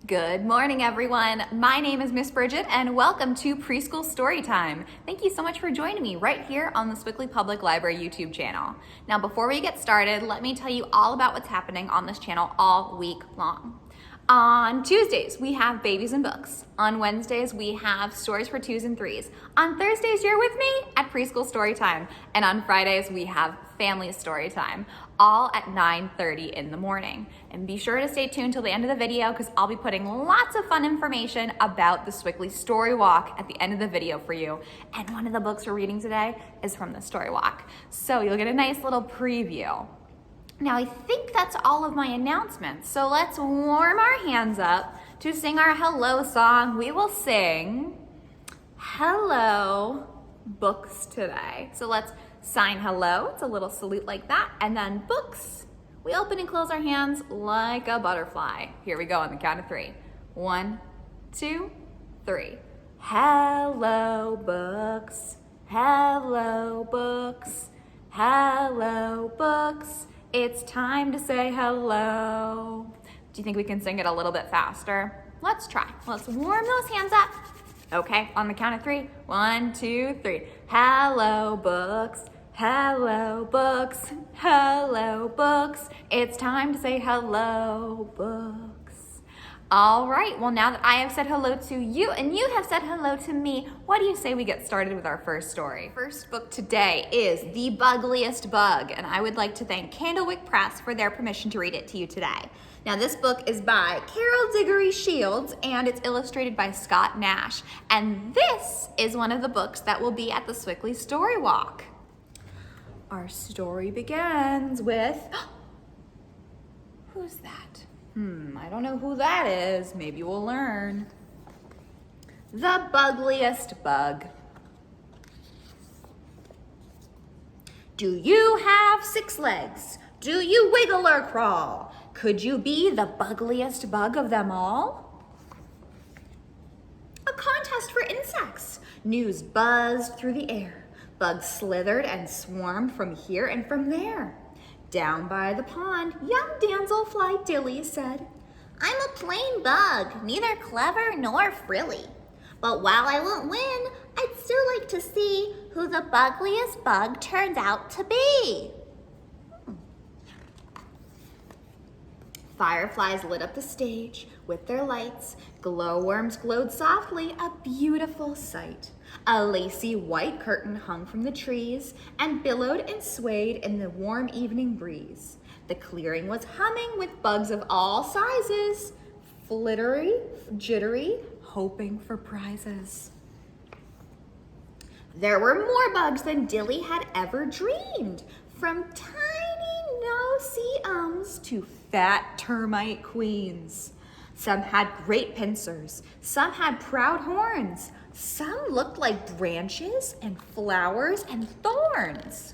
Good morning, everyone. My name is Miss Bridget, and welcome to Preschool Storytime. Thank you so much for joining me right here on the Sewickley Public Library YouTube channel. Now, before we get started, let me tell you all about what's happening on this channel all week long. On Tuesdays, we have Babies and Books. On Wednesdays, we have Stories for 2s and 3s. On Thursdays, you're with me at Preschool Storytime. And on Fridays, we have Family Storytime, all at 9:30 in the morning. And be sure to stay tuned till the end of the video because I'll be putting lots of fun information about the Sewickley Storywalk at the end of the video for you. And one of the books we're reading today is from the Storywalk. So you'll get a nice little preview. Now, I think that's all of my announcements, so let's warm our hands up to sing our hello song. We will sing Hello Books today. So let's sign hello. It's a little salute like that. And then books. We open and close our hands like a butterfly. Here we go on the count of 3. 1, 2, 3. Hello books. Hello books. Hello books. It's time to say hello. Do you think we can sing it a little bit faster? Let's try. Let's warm those hands up. Okay, on the count of 3. 1, 2, 3. Hello, books. Hello, books. Hello, books. It's time to say hello, books. All right, well, now that I have said hello to you and you have said hello to me, what do you say we get started with our first story? First book today is The Bugliest Bug, and I would like to thank Candlewick Press for their permission to read it to you today. Now, this book is by Carol Diggory Shields, and it's illustrated by Scott Nash. And this is one of the books that will be at the Sewickley Storywalk. Our story begins with, who's that? I don't know who that is. Maybe we'll learn. The Bugliest Bug. Do you have 6 legs? Do you wiggle or crawl? Could you be the bugliest bug of them all? A contest for insects. News buzzed through the air. Bugs slithered and swarmed from here and from there. Down by the pond, young damselfly Dilly said, I'm a plain bug, neither clever nor frilly. But while I won't win, I'd still like to see who the bugliest bug turns out to be. Fireflies lit up the stage with their lights. Glowworms glowed softly, a beautiful sight. A lacy white curtain hung from the trees and billowed and swayed in the warm evening breeze. The clearing was humming with bugs of all sizes, flittery, jittery, hoping for prizes. There were more bugs than Dilly had ever dreamed, from tiny no-see-ums to fat termite queens. Some had great pincers, some had proud horns, some looked like branches and flowers and thorns.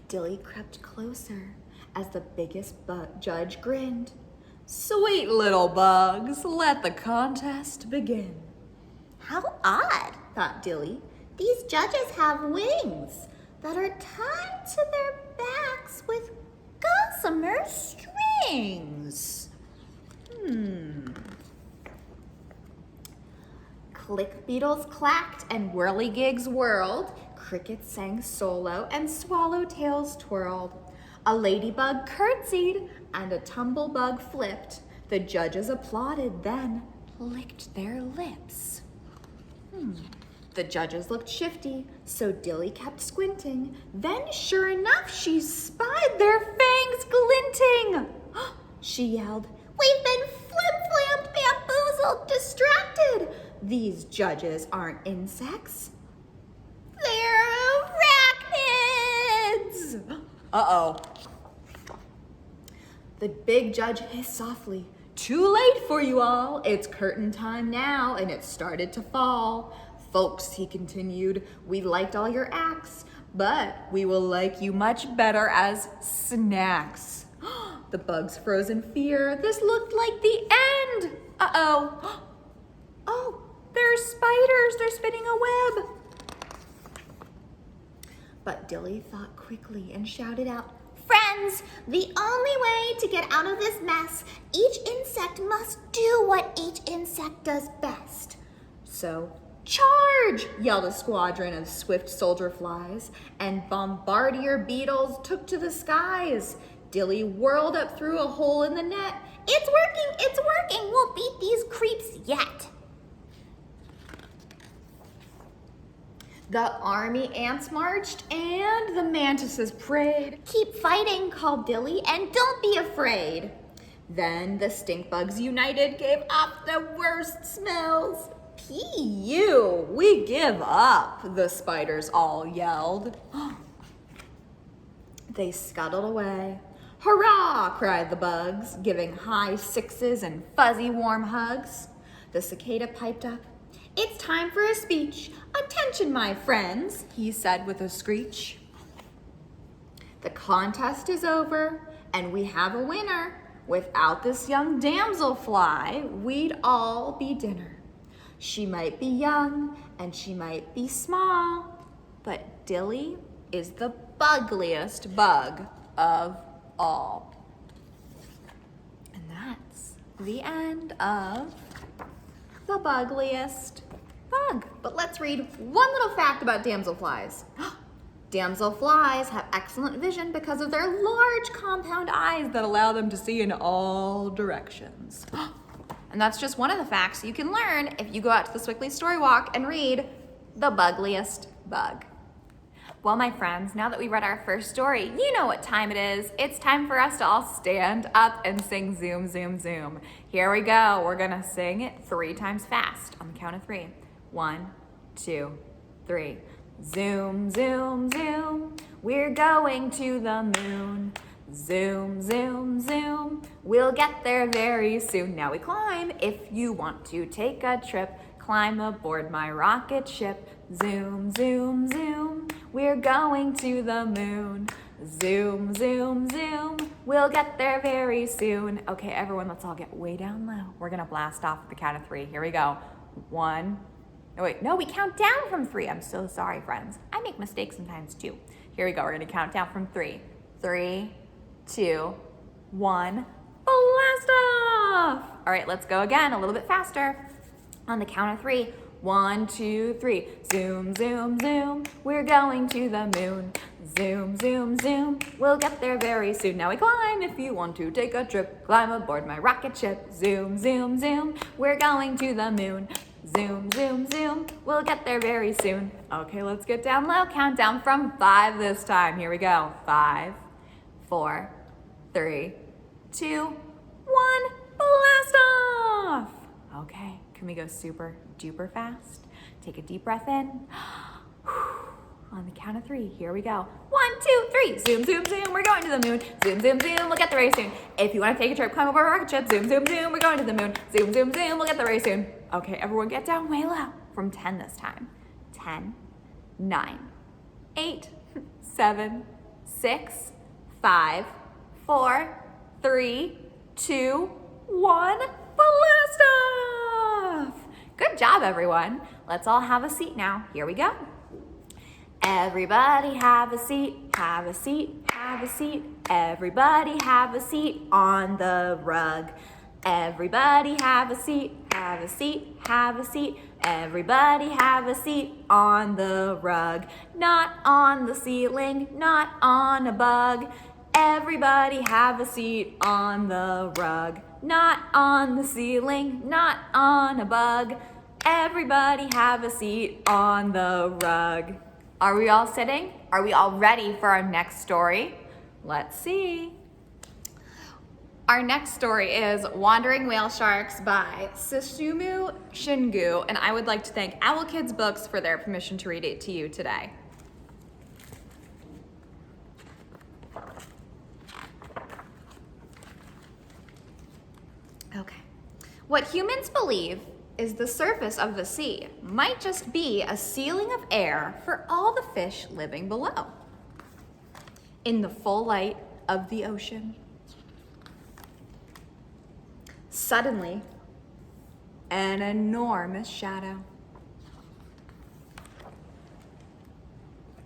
Dilly crept closer as the biggest judge grinned. Sweet little bugs, let the contest begin. How odd, thought Dilly. These judges have wings that are tied to their backs with gossamer strings. Click beetles clacked and whirligigs whirled. Crickets sang solo and swallowtails twirled. A ladybug curtsied and a tumblebug flipped. The judges applauded, then licked their lips. The judges looked shifty, so Dilly kept squinting. Then, sure enough, she spied their fangs glinting. She yelled, We've been flim-flammed, bamboozled, distracted. These judges aren't insects. They're arachnids! Uh-oh. The big judge hissed softly. Too late for you all. It's curtain time now, and it started to fall. Folks, he continued, we liked all your acts, but we will like you much better as snacks. The bugs froze in fear. This looked like the end. Uh-oh. Oh, there's spiders. They're spinning a web. But Dilly thought quickly and shouted out, Friends, the only way to get out of this mess, each insect must do what each insect does best. So, charge! Yelled a squadron of swift soldier flies, and bombardier beetles took to the skies. Dilly whirled up through a hole in the net. It's working, we'll beat these creeps yet. The army ants marched and the mantises prayed. Keep fighting, called Dilly, and don't be afraid. Then the stink bugs united, gave up the worst smells. P.U., we give up, the spiders all yelled. They scuttled away. Hurrah, cried the bugs, giving high sixes and fuzzy warm hugs. The cicada piped up. It's time for a speech. Attention, my friends, he said with a screech. The contest is over, and we have a winner. Without this young damselfly, we'd all be dinner. She might be young, and she might be small, but Dilly is the bugliest bug of all. And that's the end of the Bugliest Bug. But let's read one little fact about damselflies. Damselflies have excellent vision because of their large compound eyes that allow them to see in all directions. And that's just one of the facts you can learn if you go out to the Sewickley Storywalk and read The Bugliest Bug. Well, my friends, now that we read our first story, you know what time it is. It's time for us to all stand up and sing Zoom, Zoom, Zoom. Here we go. We're gonna sing it 3 times fast on the count of 3. 1, 2, 3. Zoom, zoom, zoom. We're going to the moon. Zoom, zoom, zoom. We'll get there very soon. Now we climb. If you want to take a trip, climb aboard my rocket ship. Zoom, zoom, zoom. We're going to the moon. Zoom, zoom, zoom. We'll get there very soon. Okay, everyone, let's all get way down low. We're gonna blast off at the count of 3. Here we go. 1. Oh wait, no, we count down from 3. I'm so sorry, friends. I make mistakes sometimes too. Here we go. We're gonna count down from 3. 3, 2, 1. Blast off! All right, let's go again, a little bit faster. On the count of 3. 1, 2, 3. Zoom, zoom, zoom. We're going to the moon. Zoom, zoom, zoom. We'll get there very soon. Now we climb. If you want to take a trip, climb aboard my rocket ship. Zoom, zoom, zoom. We're going to the moon. Zoom, zoom, zoom. We'll get there very soon. Okay, let's get down low. Count down from 5 this time. Here we go. 5, 4, 3, 2, 1. Blast off! Okay, can we go super duper fast? Take a deep breath in. On the count of 3, here we go. 1, 2, 3. Zoom, zoom, zoom. We're going to the moon. Zoom, zoom, zoom. We'll get there very soon. If you want to take a trip, climb over a rocket ship. Zoom, zoom, zoom. We're going to the moon. Zoom, zoom, zoom. We'll get there very soon. Okay, everyone get down way low. From 10 this time. 10, 9, 8, 7, 6, 5, 4, 3, 2, 1. Blast off! Good job, everyone. Let's all have a seat now. Here we go. Everybody have a seat, have a seat, have a seat. Everybody have a seat on the rug. Everybody have a seat, have a seat, have a seat. Everybody have a seat on the rug. Not on the ceiling, not on a bug. Everybody have a seat on the rug. Not on the ceiling, not on a bug. Everybody have a seat on the rug. Are we all sitting? Are we all ready for our next story? Let's see. Our next story is Wandering Whale Sharks by Susumu Shingu, and I would like to thank Owl Kids Books for their permission to read it to you today. Okay. What humans believe is the surface of the sea might just be a ceiling of air for all the fish living below. In the full light of the ocean, suddenly, an enormous shadow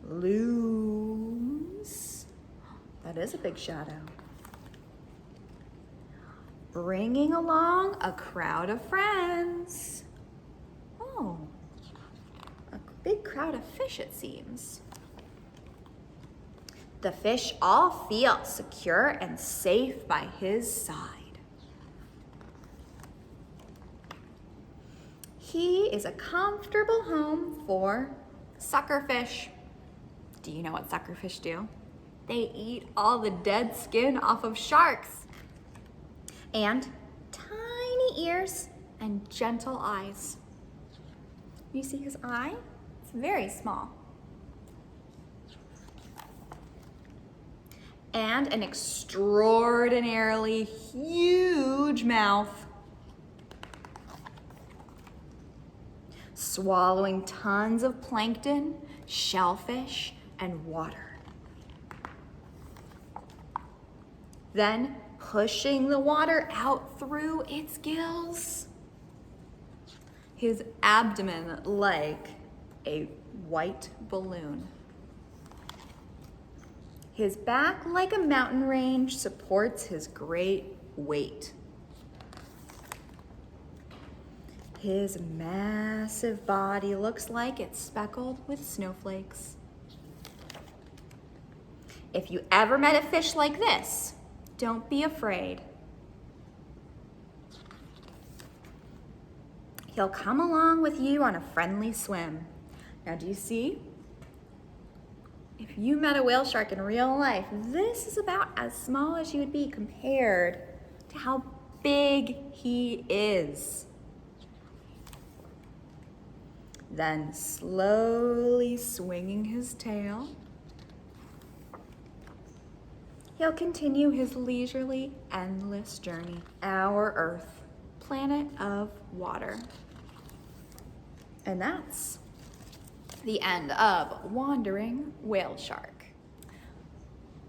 looms. That is a big shadow. Bringing along a crowd of friends. Oh, a big crowd of fish, it seems. The fish all feel secure and safe by his side. He is a comfortable home for suckerfish. Do you know what suckerfish do? They eat all the dead skin off of sharks. And tiny ears and gentle eyes. You see his eye? It's very small. And an extraordinarily huge mouth. Swallowing tons of plankton, shellfish, and water. Then pushing the water out through its gills. His abdomen like a white balloon. His back like a mountain range supports his great weight. His massive body looks like it's speckled with snowflakes. If you ever met a fish like this, don't be afraid. He'll come along with you on a friendly swim. Now, do you see? If you met a whale shark in real life, this is about as small as you would be compared to how big he is. Then slowly swinging his tail, he'll continue his leisurely, endless journey. Our Earth, planet of water. And that's the end of Wandering Whale Shark.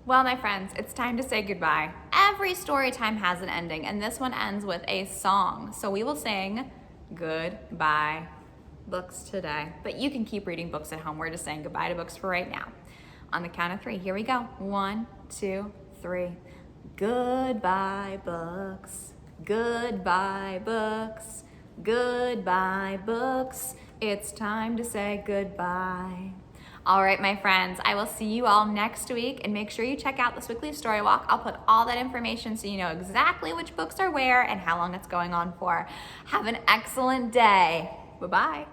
Well, my friends, it's time to say goodbye. Every story time has an ending, and this one ends with a song. So we will sing goodbye books today. But you can keep reading books at home. We're just saying goodbye to books for right now. On the count of 3, here we go. 1, 2, 3. Goodbye books. Goodbye books. Goodbye books. It's time to say goodbye. All right, my friends, I will see you all next week, and make sure you check out the Sewickley Storywalk. I'll put all that information so you know exactly which books are where and how long it's going on for. Have an excellent day. Bye-bye.